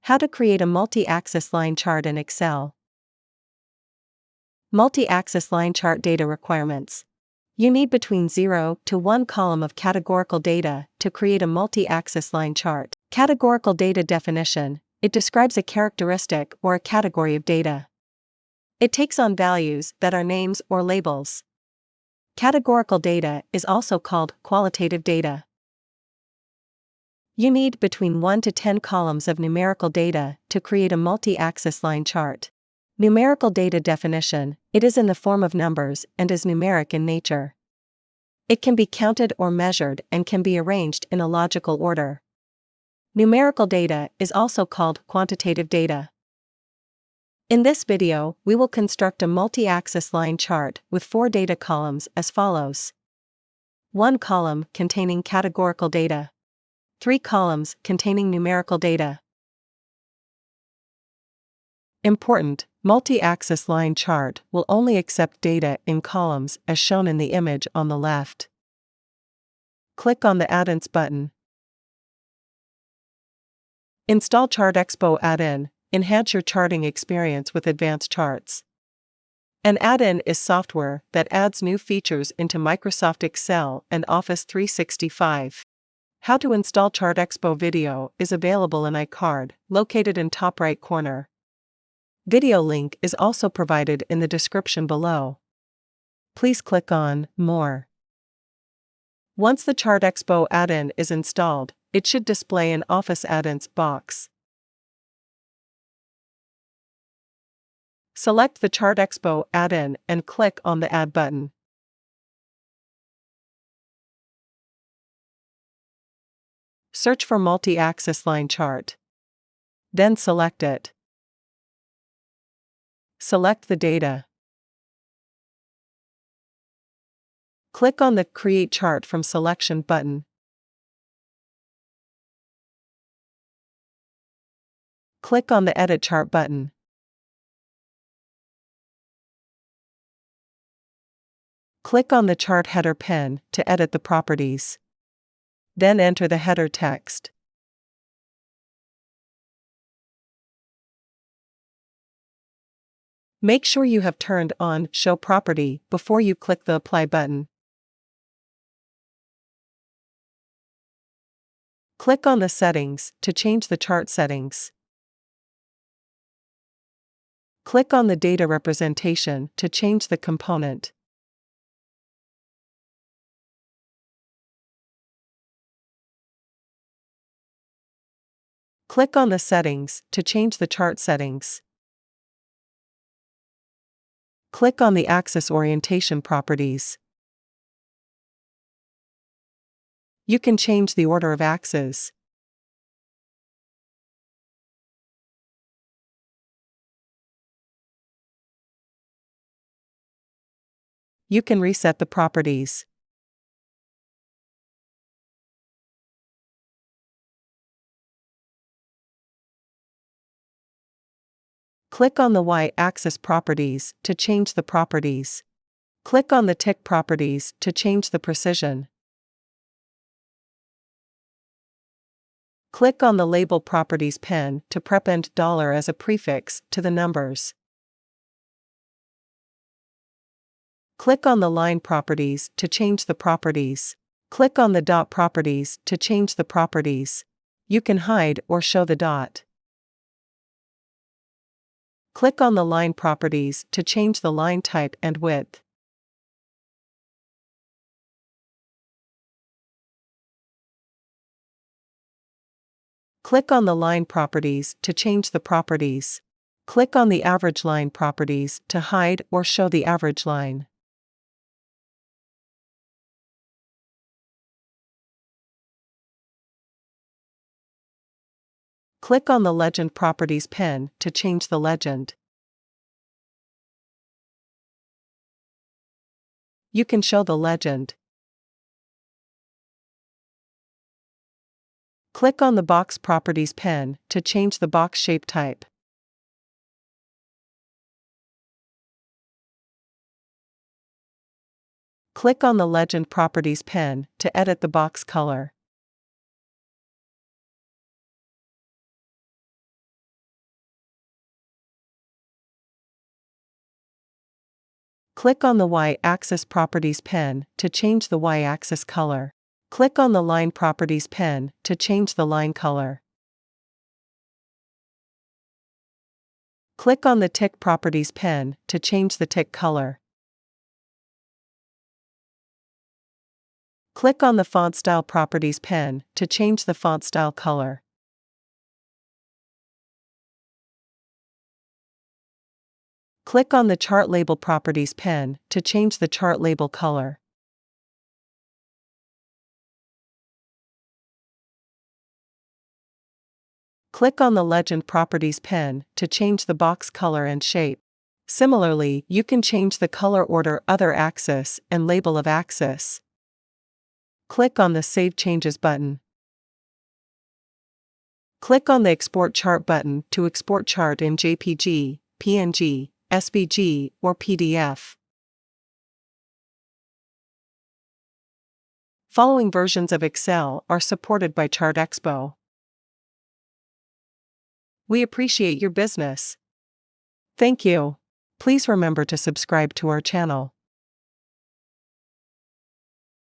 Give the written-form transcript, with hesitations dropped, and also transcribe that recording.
How to create a multi-axis line chart in Excel. Multi-axis line chart data requirements. You need between 0 to 1 column of categorical data to create a multi-axis line chart. Categorical data definition. It describes a characteristic or a category of data. It takes on values that are names or labels. Categorical data is also called qualitative data. You need between 1 to 10 columns of numerical data to create a multi-axis line chart. Numerical data definition. It is in the form of numbers and is numeric in nature. It can be counted or measured and can be arranged in a logical order. Numerical data is also called quantitative data. In this video, we will construct a multi-axis line chart with 4 data columns as follows. 1 column containing categorical data. 3 columns containing numerical data. Important: multi-axis line chart will only accept data in columns as shown in the image on the left. Click on the Add-ins button. Install ChartExpo add-in. Enhance your charting experience with advanced charts. An add-in is software that adds new features into Microsoft Excel and Office 365. How to install ChartExpo video is available in iCard, located in top right corner. Video link is also provided in the description below. Please click on More. Once the ChartExpo add-in is installed, it should display an Office add-ins box. Select the ChartExpo add-in and click on the Add button. Search for multi-axis line chart. Then select it. Select the data. Click on the Create Chart from Selection button. Click on the Edit Chart button. Click on the chart header pen to edit the properties. Then enter the header text. Make sure you have turned on Show Property before you click the Apply button. Click on the Settings to change the chart settings. Click on the Data Representation to change the component. Click on the Settings to change the chart settings. Click on the Axis Orientation properties. You can change the order of axes. You can reset the properties. Click on the Y-axis properties to change the properties. Click on the tick properties to change the precision. Click on the Label Properties pen to prepend $ as a prefix to the numbers. Click on the Line Properties to change the properties. Click on the Dot Properties to change the properties. You can hide or show the dot. Click on the Line Properties to change the line type and width. Click on the Line Properties to change the properties. Click on the Average Line Properties to hide or show the average line. Click on the Legend Properties pen to change the legend. You can show the legend. Click on the Box Properties pen to change the box shape type. Click on the Legend Properties pen to edit the box color. Click on the Y-axis properties pane to change the Y-axis color. Click on the line properties pane to change the line color. Click on the tick properties pane to change the tick color. Click on the font style properties pane to change the font style color. Click on the chart label properties pane to change the chart label color. Click on the legend properties pane to change the box color and shape. Similarly, you can change the color order other axis and label of axis. Click on the Save Changes button. Click on the Export Chart button to export chart in JPG, PNG, SVG, or PDF. Following versions of Excel are supported by ChartExpo. We appreciate your business. Thank you. Please remember to subscribe to our channel.